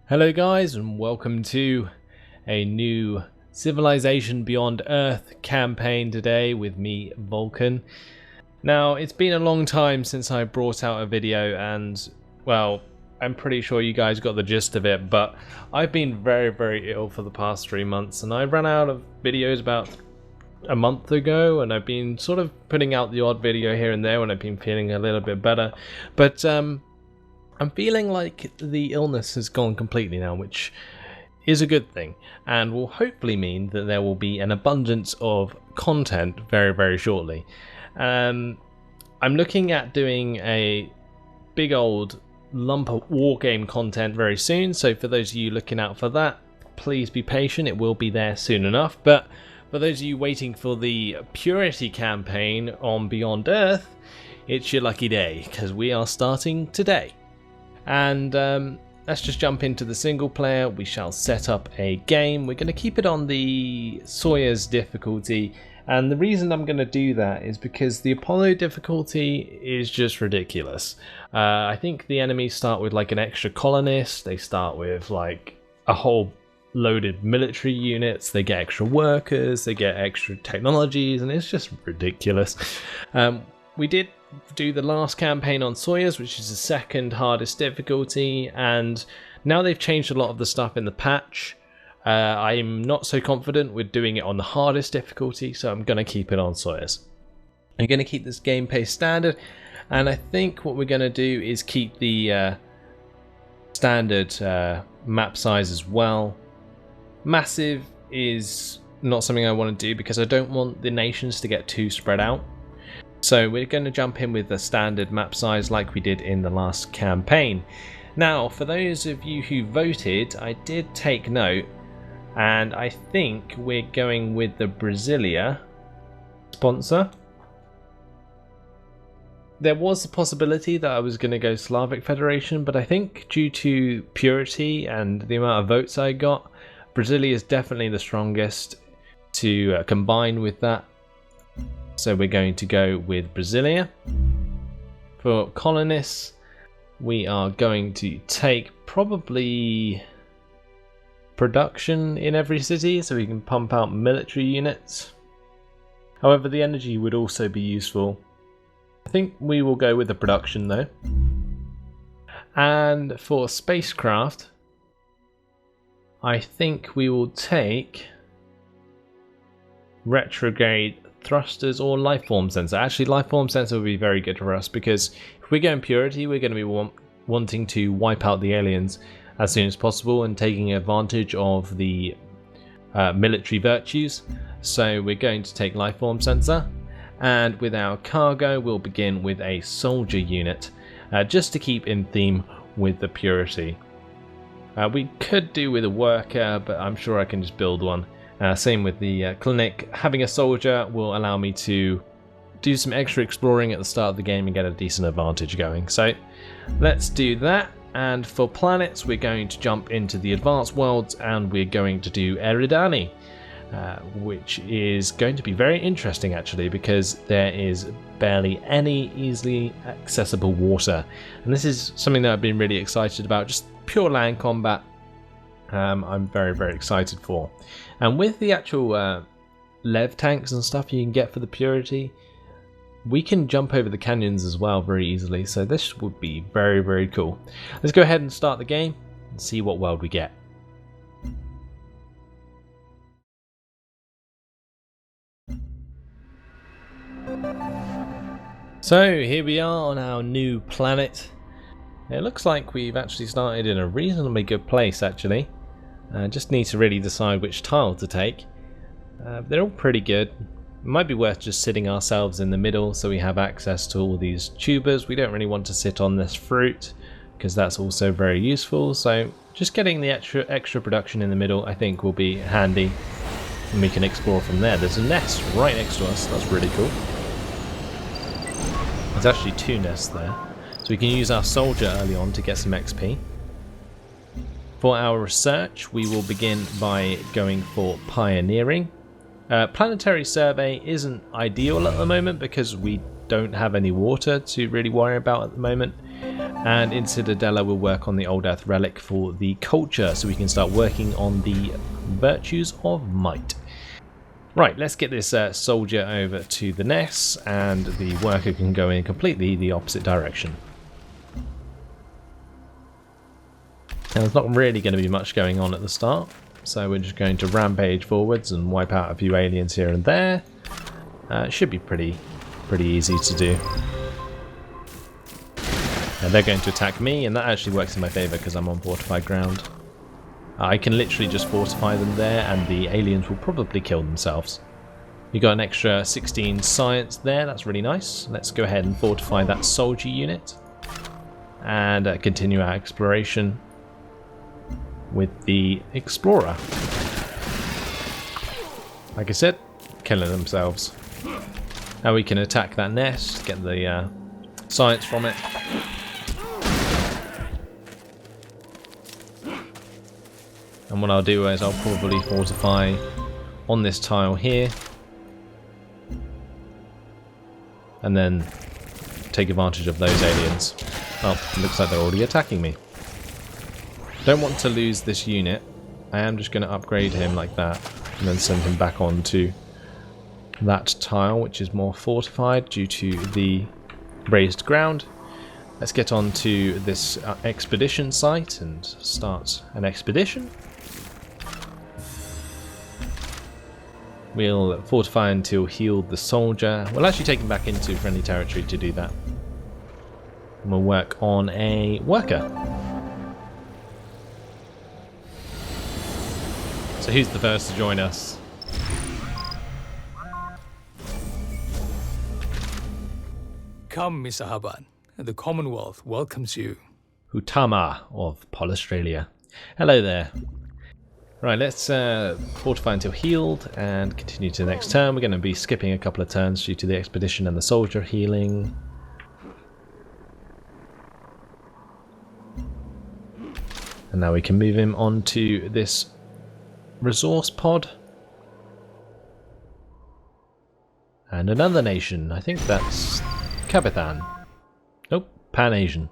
Hello guys, and welcome to a new Civilization Beyond Earth campaign today with me, Vulcan. Now, it's been a long time since I brought out a video and, well, I'm pretty sure you guys got the gist of it, but I've been very ill for the past 3 months and I ran out of videos about a month ago, and I've been sort of putting out the odd video here and there when I've been feeling a little bit better, but I'm feeling like the illness has gone completely now, which is a good thing, and will hopefully mean that there will be an abundance of content very shortly. I'm looking at doing a big old lump of wargame content very soon, so for those of you looking out for that, please be patient, it will be there soon enough. But for those of you waiting for the Purity campaign on Beyond Earth, it's your lucky day, because we are starting today. And let's just jump into the single player. We shall set up a game. We're going to keep it on the Soyuz difficulty, and the reason I'm going to do that is because the Apollo difficulty is just ridiculous. I think the enemies start with like an extra colonist, they start with like a whole loaded military units, they get extra workers, they get extra technologies, and it's just ridiculous. We did do the last campaign on Soyuz, which is the second hardest difficulty, and now they've changed a lot of the stuff in the patch. I'm not so confident with doing it on the hardest difficulty, so I'm going to keep it on Soyuz. I'm going to keep this game pace standard, and I think what we're going to do is keep the standard map size as well. Massive is not something I want to do because I don't want the nations to get too spread out. So we're going to jump in with the standard map size like we did in the last campaign. Now, for those of you who voted, I did take note, and I think we're going with the Brasilia sponsor. There was the possibility that I was going to go Slavic Federation, but I think due to purity and the amount of votes I got, Brasilia is definitely the strongest to combine with that. So we're going to go with Brasilia. For colonists, we are going to take probably production in every city so we can pump out military units. However, the energy would also be useful. I think we will go with the production though. And for spacecraft, I think we will take retrograde thrusters or lifeform sensor. Actually, lifeform sensor would be very good for us because if we go in purity, we're going to be wanting to wipe out the aliens as soon as possible and taking advantage of the military virtues. So we're going to take lifeform sensor, and with our cargo we'll begin with a soldier unit just to keep in theme with the purity. We could do with a worker, but I'm sure I can just build one. Same with the clinic. Having a soldier will allow me to do some extra exploring at the start of the game and get a decent advantage going. So let's do that. And for planets, we're going to jump into the advanced worlds and we're going to do Eridani, which is going to be very interesting actually because there is barely any easily accessible water. And this is something that I've been really excited about, just pure land combat. I'm very excited for. And with the actual lev tanks and stuff you can get for the purity, we can jump over the canyons as well very easily, so this would be very cool. Let's go ahead and start the game and see what world we get. So here we are on our new planet. It looks like we've actually started in a reasonably good place actually. Just need to really decide which tile to take. They're all pretty good. It might be worth just sitting ourselves in the middle so we have access to all these tubers. We don't really want to sit on this fruit because that's also very useful. So just getting the extra production in the middle I think will be handy, and we can explore from there. There's a nest right next to us. That's really cool. There's actually 2 nests there. So we can use our soldier early on to get some XP. For our research, we will begin by going for pioneering. Planetary survey isn't ideal at the moment because we don't have any water to really worry about at the moment. And in Citadella we'll work on the Old Earth Relic for the culture, so we can start working on the virtues of might. Right, let's get this soldier over to the nest, and the worker can go in completely the opposite direction. Now, there's not really going to be much going on at the start, so we're just going to rampage forwards and wipe out a few aliens here and there. It should be pretty easy to do. And they're going to attack me, and that actually works in my favour because I'm on fortified ground. I can literally just fortify them there, and the aliens will probably kill themselves. We got an extra 16 science there, that's really nice. Let's go ahead and fortify that soldier unit. And continue our exploration with the explorer. Like I said, killing themselves. Now we can attack that nest, get the science from it. And what I'll do is I'll probably fortify on this tile here, and then take advantage of those aliens. Oh, it looks like they're already attacking me. Don't want to lose this unit. I am just going to upgrade him like that, and then send him back onto that tile, which is more fortified due to the raised ground. Let's get on to this expedition site and start an expedition. We'll fortify until healed the soldier. We'll actually take him back into friendly territory to do that. And we'll work on a worker. So who's the first to join us? Come, Mr. Haban. The Commonwealth welcomes you. Hutama of Australia. Hello there. Right, let's fortify until healed and continue to the next turn. We're going to be skipping a couple of turns due to the expedition and the soldier healing. And now we can move him on to this resource pod. And another nation. I think that's Kavithan. Nope, Pan-Asian.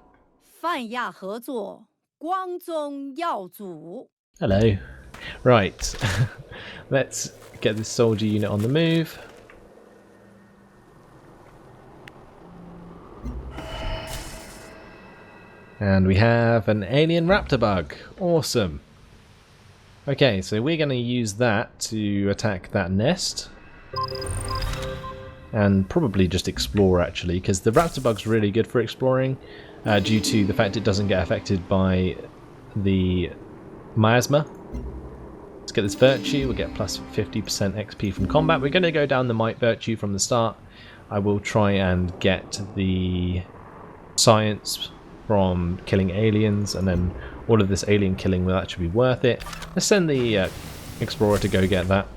Hello. Right, let's get this soldier unit on the move. And we have an alien raptor bug. Awesome. Okay, so we're going to use that to attack that nest. And probably just explore, actually, because the raptor bug's really good for exploring due to the fact it doesn't get affected by the miasma. Let's get this virtue. We'll get plus 50% XP from combat. We're going to go down the might virtue from the start. I will try and get the science from killing aliens, and then all of this alien killing will actually be worth it. Let's send the explorer to go get that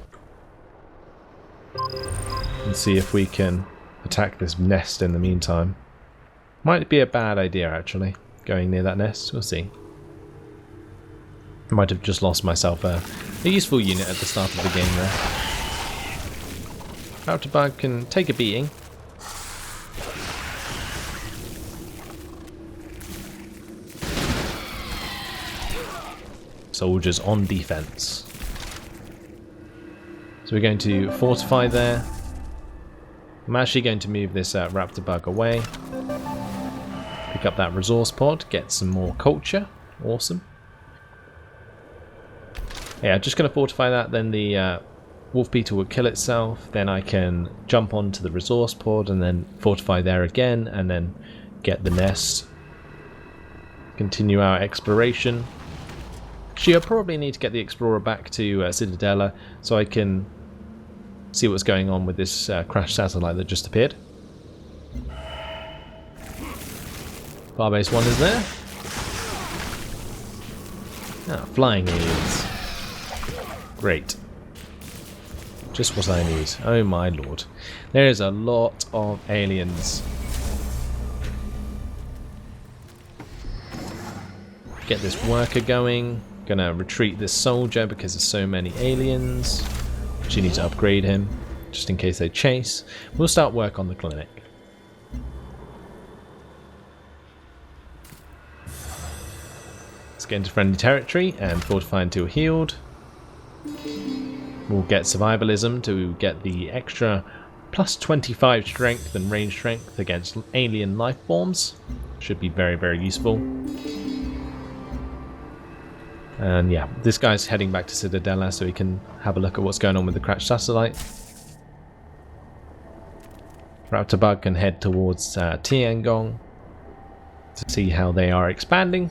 and see if we can attack this nest in the meantime. Might be a bad idea, actually, going near that nest. We'll see. I might have just lost myself a useful unit at the start of the game there. Raptor bug can take a beating. Soldiers on defense. So we're going to fortify there. I'm actually going to move this raptor bug away. Pick up that resource pod, get some more culture. Awesome. Yeah, just going to fortify that, then the wolf beetle will kill itself, then I can jump onto the resource pod and then fortify there again, and then get the nest. Continue our exploration. Actually, I'll probably need to get the explorer back to Citadella so I can see what's going on with this crashed satellite that just appeared. Barbase 1 is there. Ah, flying aliens. Great. Just what I need. Oh my lord. There is a lot of aliens. Get this worker going. Gonna retreat this soldier because there's so many aliens. Actually need to upgrade him just in case they chase. We'll start work on the clinic. get into friendly territory and fortify until healed. We'll get survivalism to get the extra plus 25 strength and range strength against alien life forms. Should be very, very useful. And yeah, this guy's heading back to Citadella so he can have a look at what's going on with the crashed satellite. Raptor Bug can head towards Tiangong to see how they are expanding.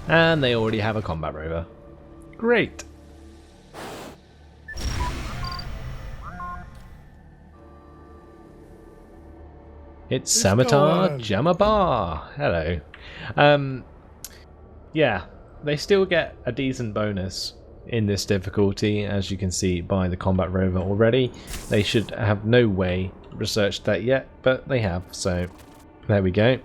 And they already have a combat rover. Great! It's Samatar Jamabar. Hello. Yeah, they still get a decent bonus in this difficulty, as you can see by the combat rover already. They should have no way researched that yet, but they have, so there we go.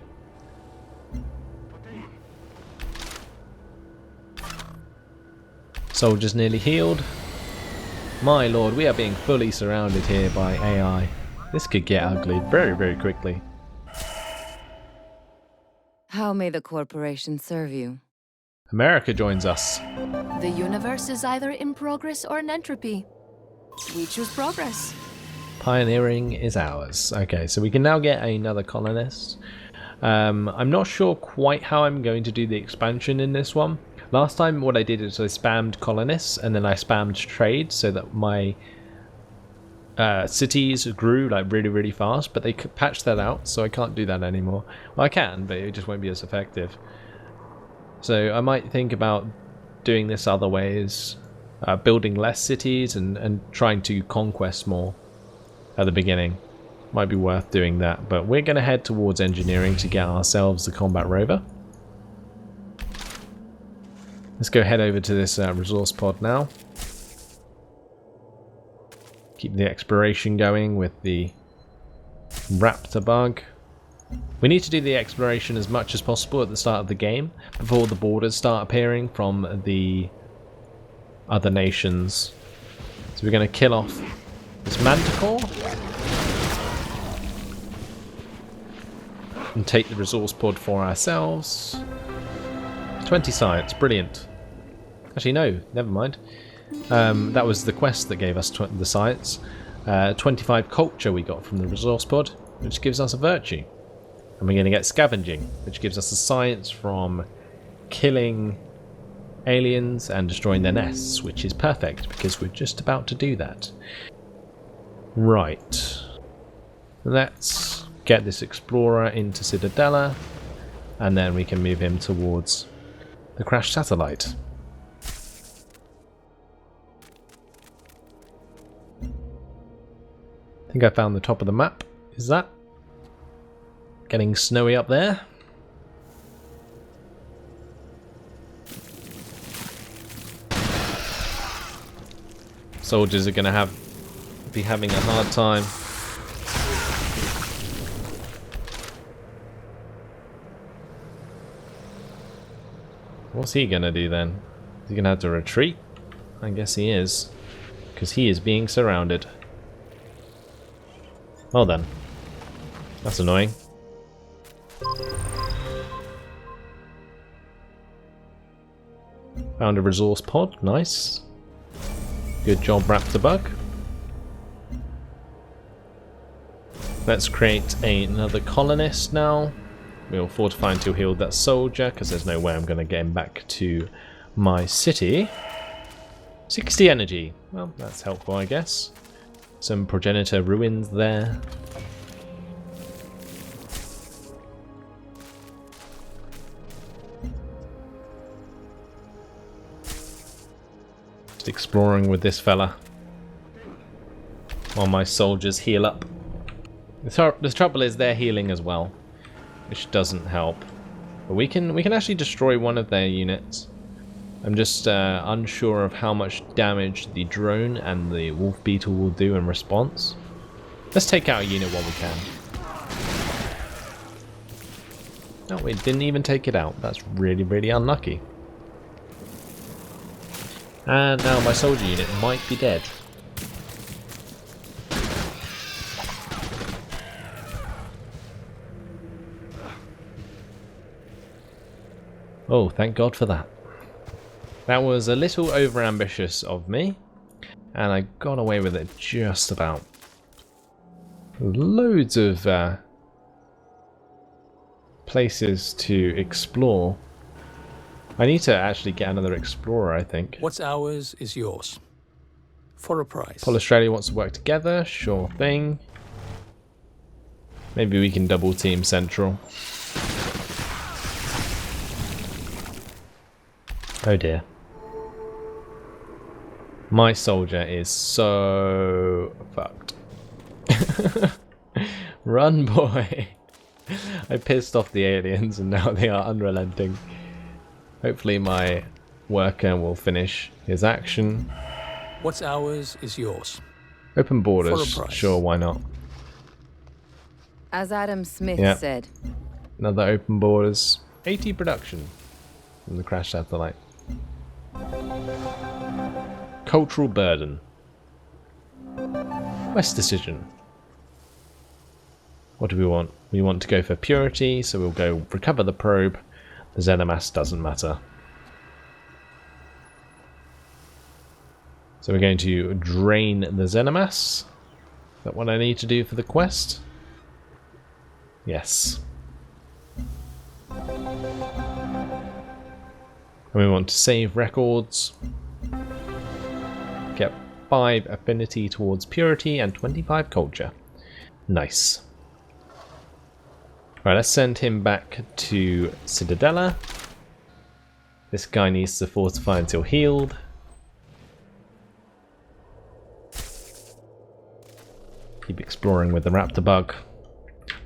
Soldiers nearly healed. My lord, we are being fully surrounded here by AI. This could get ugly very, very quickly. How may the corporation serve you? America joins us. The universe is either in progress or in entropy. We choose progress. Pioneering is ours. Okay, so we can now get another colonist. I'm not sure quite how I'm going to do the expansion in this one. Last time what I did is I spammed colonists and then I spammed trade so that my cities grew like really, really fast, but they patched that out, so I can't do that anymore. Well, I can, but it just won't be as effective. So I might think about doing this other ways, building less cities and trying to conquest more at the beginning. Might be worth doing that, but we're going to head towards engineering to get ourselves the combat rover. Let's go head over to this resource pod now. Keep the exploration going with the Raptor Bug. We need to do the exploration as much as possible at the start of the game before the borders start appearing from the other nations. So we're going to kill off this Manticore and take the resource pod for ourselves. 20 science, brilliant. Actually no, never mind. That was the quest that gave us the science. 25 culture we got from the resource pod, which gives us a virtue. And we're going to get scavenging, which gives us a science from killing aliens and destroying their nests, which is perfect because we're just about to do that. Right. Let's get this explorer into Citadella, and then we can move him towards the crashed satellite. I think I found the top of the map. Is that getting snowy up there? Soldiers are going to be having a hard time. What's he going to do then? Is he going to have to retreat? I guess he is, because he is being surrounded. Well then. That's annoying. Found a resource pod, nice. Good job, Raptor Bug. Let's create another colonist now. We'll fortify until healed that soldier, because there's no way I'm going to get him back to my city. 60 energy. Well, that's helpful, I guess. Some progenitor ruins there. Just exploring with this fella while my soldiers heal up. The trouble is they're healing as well, which doesn't help. But we can actually destroy one of their units. I'm just unsure of how much damage the drone and the wolf beetle will do in response. Let's take out a unit while we can. No, we didn't even take it out. That's really, really unlucky. And now my soldier unit might be dead. Oh, thank God for that. That was a little overambitious of me, and I got away with it just about. Loads of places to explore. I need to actually get another explorer, I think. What's ours is yours. For a price. Paul Australia wants to work together, sure thing. Maybe we can double team Central. Oh dear. My soldier is so fucked. Run, boy. I pissed off the aliens and now they are unrelenting. Hopefully my worker will finish his action. What's ours is yours. Open borders. For a price. Sure, why not? As Adam Smith Yeah. said. Another open borders. 80 production from the crash satellite. Cultural burden. Quest decision. What do we want? We want to go for purity, so we'll go recover the probe. The Xenomass doesn't matter. So we're going to drain the Xenomass. Is that what I need to do for the quest? Yes. And we want to save records. Get 5 affinity towards purity and 25 culture. Nice. Right, let's send him back to Citadella. This guy needs to fortify until healed. Keep exploring with the raptor bug.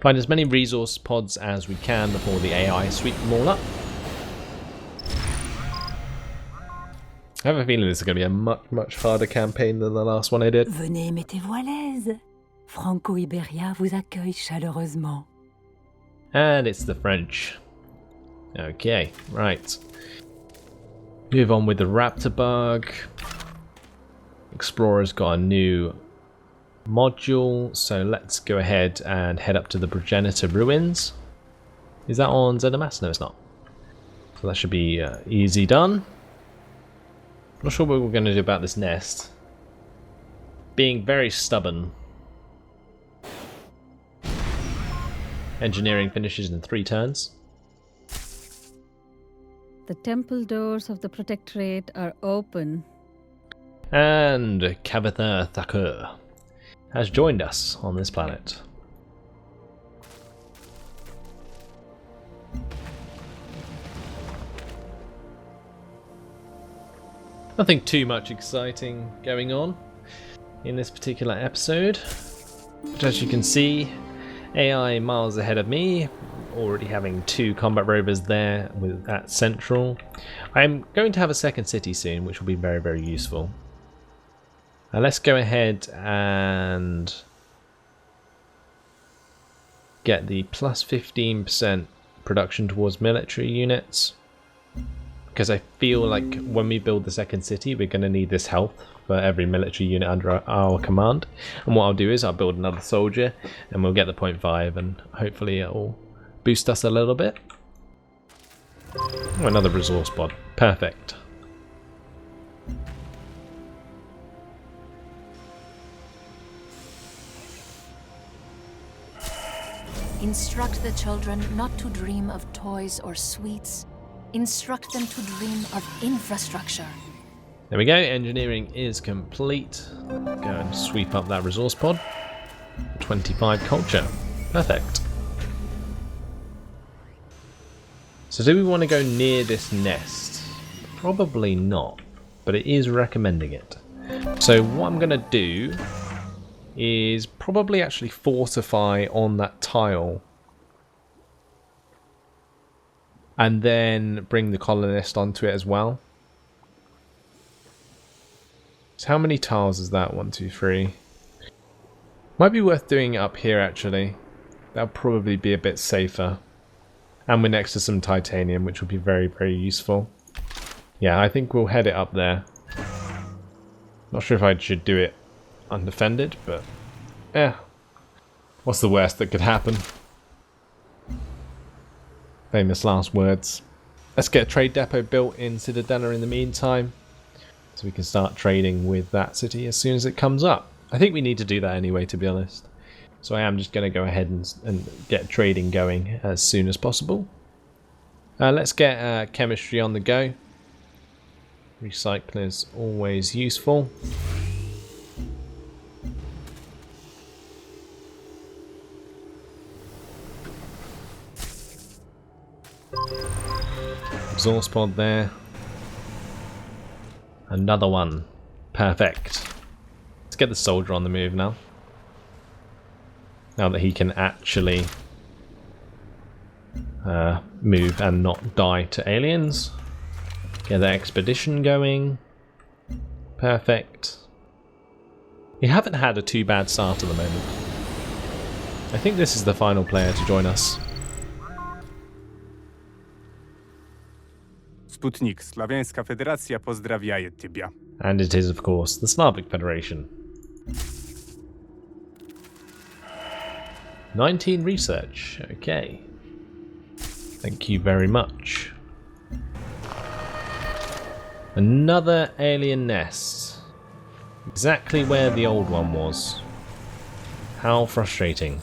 Find as many resource pods as we can before the AI sweep them all up. I have a feeling this is going to be a much harder campaign than the last one I did. Venez, mettez-vous à l'aise. Franco-Iberia vous accueille chaleureusement. And it's the French. Okay, right. Move on with the raptor bug. Explorer's got a new module, so let's go ahead and head up to the progenitor ruins. Is that on Xenomass? No, it's not. So that should be easy done. Not sure what we're going to do about this nest. Being very stubborn. Engineering finishes in 3 turns. The temple doors of the Protectorate are open. And Kavithan Protectorate has joined us on this planet. Nothing too much exciting going on in this particular episode. But as you can see, AI miles ahead of me, already having 2 combat rovers there at Central. I'm going to have a second city soon, which will be very useful. Now let's go ahead and get the plus 15% production towards military units, because I feel like when we build the second city we're going to need this health for every military unit under our command. And what I'll do is I'll build another soldier and we'll get the 0.5 and hopefully it'll boost us a little bit. Oh, another resource pod. Perfect. Instruct the children not to dream of toys or sweets. Instruct them to dream of infrastructure. There we go, engineering is complete. Go and sweep up that resource pod. 25 culture. Perfect. So do we want to go near this nest? Probably not, but it is recommending it. So what I'm going to do is probably actually fortify on that tile and then bring the colonist onto it as well. So how many tiles is that? 1, 2, 3. Might be worth doing it up here actually. That'll probably be a bit safer. And we're next to some titanium, which will be very useful. Yeah, I think we'll head it up there. Not sure if I should do it undefended, but yeah. What's the worst that could happen? Famous last words. Let's get a trade depot built in Cittadella in the meantime, so we can start trading with that city as soon as it comes up. I think we need to do that anyway, to be honest. So I am just going to go ahead and get trading going as soon as possible. Let's get chemistry on the go. Recycling is always useful. Exhaust pod there. Another one. Perfect. Let's get the soldier on the move now. Now that he can actually move and not die to aliens. Get the expedition going. Perfect. We haven't had a too bad start at the moment. I think this is the final player to join us. Sputnik, Sławiańska Federacja pozdrawiaje Ciebie. And it is, of course, the Slavic Federation. 19 research. Okay. Thank you very much. Another alien nest. Exactly where the old one was. How frustrating.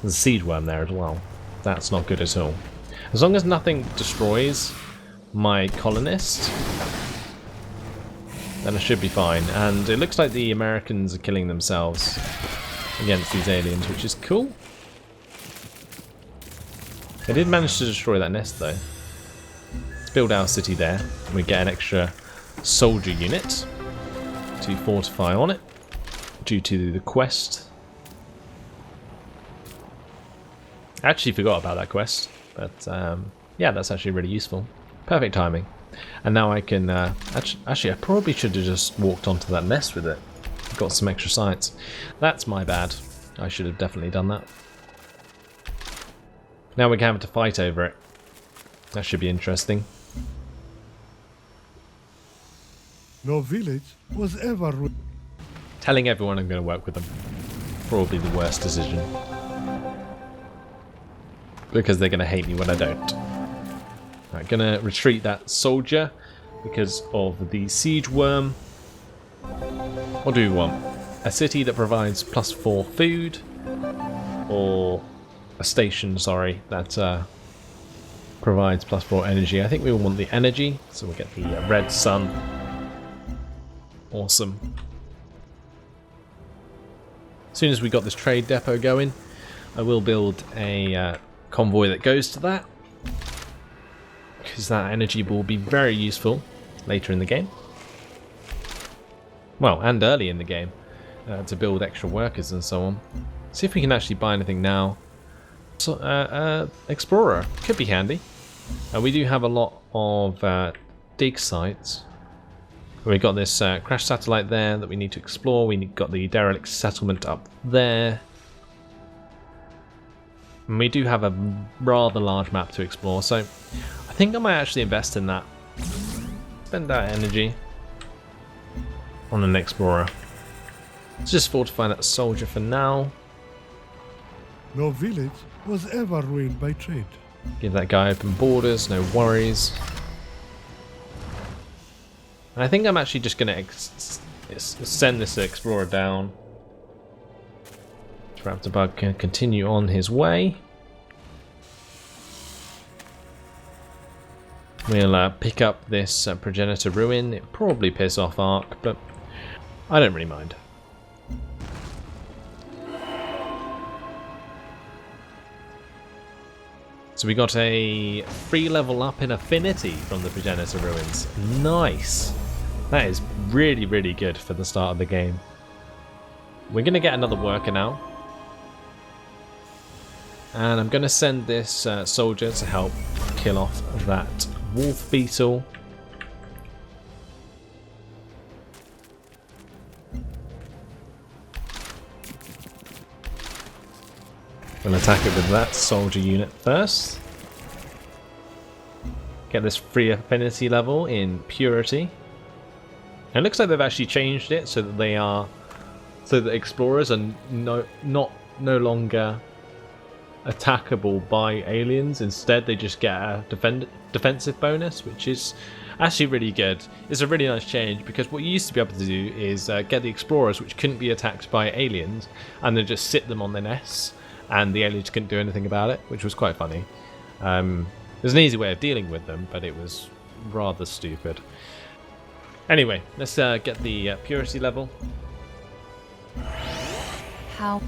There's a siege worm there as well. That's not good at all. As long as nothing destroys my colonist, then I should be fine. And it looks like the Americans are killing themselves against these aliens, which is cool. They did manage to destroy that nest though. Let's build our city there. We get an extra soldier unit to fortify on it due to the quest. I actually forgot about that quest. But yeah, that's actually really useful. Perfect timing. And now I can... actually, I probably should have just walked onto that nest with it. Got some extra science. That's my bad. I should have definitely done that. Now we're going to have to fight over it. That should be interesting. No village was ever... Telling everyone I'm going to work with them. Probably the worst decision. Because they're going to hate me when I don't. Right, going to retreat that soldier because of the siege worm. What do we want? A city that provides +4 food, or a station, sorry, that provides +4 energy. I think we want the energy, so we'll get the red sun. Awesome. As soon as we got this trade depot going, I will build a convoy that goes to that, because that energy will be very useful later in the game. Well, and early in the game, to build extra workers and so on. See if we can actually buy anything now. So, Explorer could be handy. We do have a lot of dig sites. We've got this crash satellite there that we need to explore. We've got the derelict settlement up there. And we do have a rather large map to explore, so I think I might actually invest in that. Spend that energy on an explorer. Let's just fortify that soldier for now. No village was ever ruined by trade. Give that guy open borders, no worries. And I think I'm actually just going to send this explorer down. Raptorbug can continue on his way. We'll pick up this progenitor ruin. It probably piss off Ark, but I don't really mind. So we got a free level up in affinity from the progenitor ruins. Nice. That is really, really good for the start of the game. We're going to get another worker now. And I'm going to send this soldier to help kill off that wolf beetle. We'll attack it with that soldier unit first. Get this free affinity level in purity. And it looks like they've actually changed it so that they are, so that explorers are no longer attackable by aliens. Instead, they just get a defensive bonus, which is actually really good. It's a really nice change, because what you used to be able to do is get the explorers, which couldn't be attacked by aliens, and then just sit them on their nests, and the aliens couldn't do anything about it, which was quite funny. There's an easy way of dealing with them, but it was rather stupid. Anyway, let's get the purity level. How?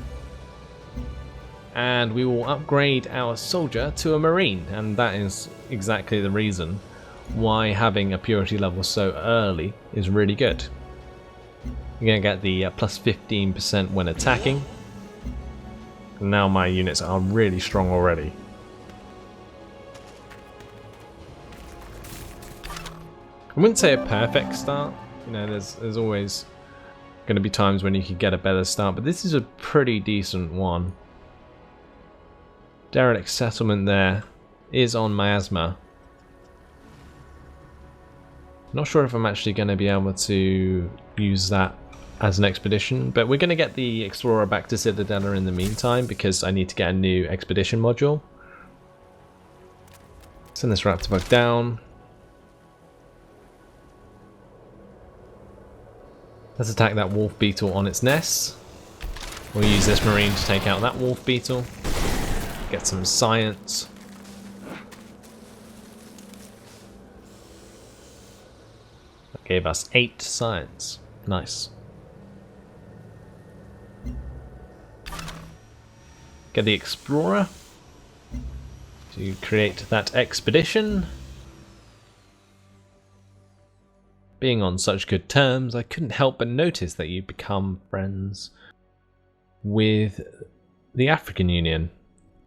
And we will upgrade our soldier to a marine, and that is exactly the reason why having a purity level so early is really good. You're going to get the plus 15% when attacking. Now my units are really strong already. I wouldn't say a perfect start. You know, there's always going to be times when you could get a better start, but this is a pretty decent one. Derelict settlement there is on Miasma. Not sure if I'm actually going to be able to use that as an expedition, but we're going to get the Explorer back to Citadella in the meantime, because I need to get a new expedition module. Send this Raptor Bug down. Let's attack that Wolf Beetle on its nest. We'll use this Marine to take out that Wolf Beetle. Get some science. That gave us 8 science. Nice. Get the Explorer to create that expedition. Being on such good terms, I couldn't help but notice that you become friends with the African Union.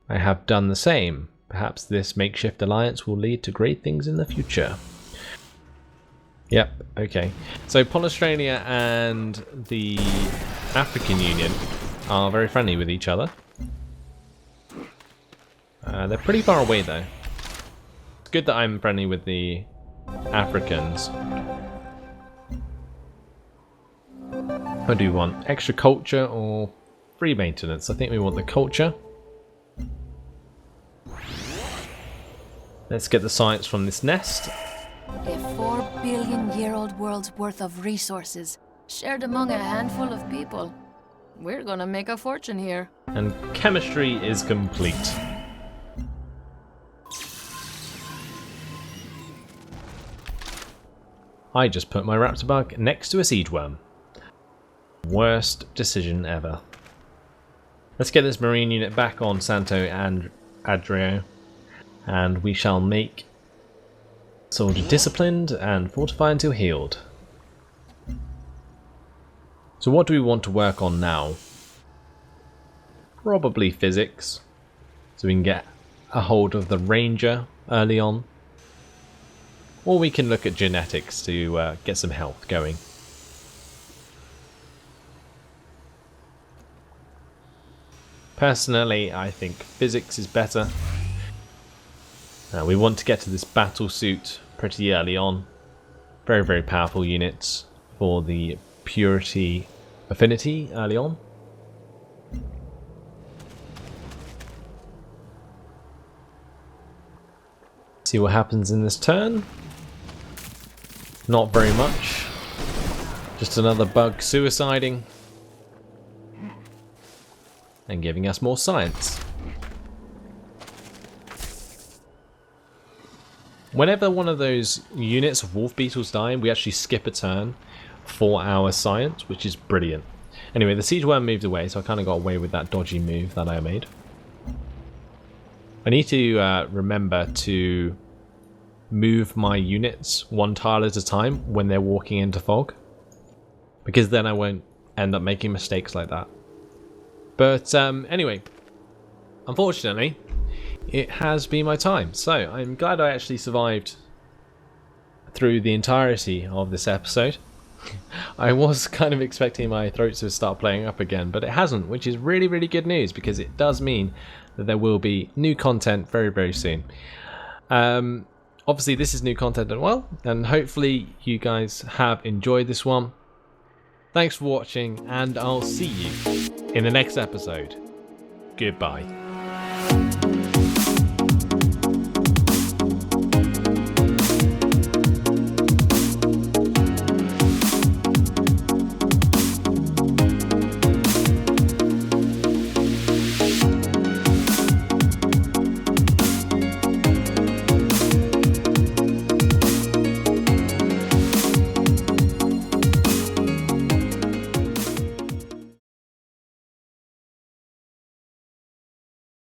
I have done the same. Perhaps this makeshift alliance will lead to great things in the future. Yep, okay. So Polystralia and the African Union are very friendly with each other. They're pretty far away though. It's good that I'm friendly with the Africans. What do we want? Extra culture or free maintenance? I think we want the culture. Let's get the science from this nest. A 4 billion-year-old world's worth of resources, shared among a handful of people. We're gonna make a fortune here. And chemistry is complete. I just put my Raptor Bug next to a Siege Worm. Worst decision ever. Let's get this Marine unit back on Santo and Adrio, and we shall make Soldier disciplined and fortify until healed. So what do we want to work on now? Probably physics, so we can get a hold of the Ranger early on. Or we can look at genetics to get some health going. Personally, I think physics is better. We want to get to this battle suit pretty early on. Very, very powerful units for the purity affinity early on. See what happens in this turn. Not very much. Just another bug suiciding. And giving us more science. Whenever one of those units of wolf beetles die, we actually skip a turn for our science, which is brilliant. Anyway, the siege worm moved away, so I kind of got away with that dodgy move that I made. I need to remember to move my units one tile at a time when they're walking into fog, because then I won't end up making mistakes like that. But anyway, unfortunately, it has been my time. So I'm glad I actually survived through the entirety of this episode. I was kind of expecting my throat to start playing up again, but it hasn't, which is really, really good news, because it does mean that there will be new content very, very soon. Obviously, this is new content as well, and hopefully you guys have enjoyed this one. Thanks for watching, and I'll see you in the next episode. Goodbye.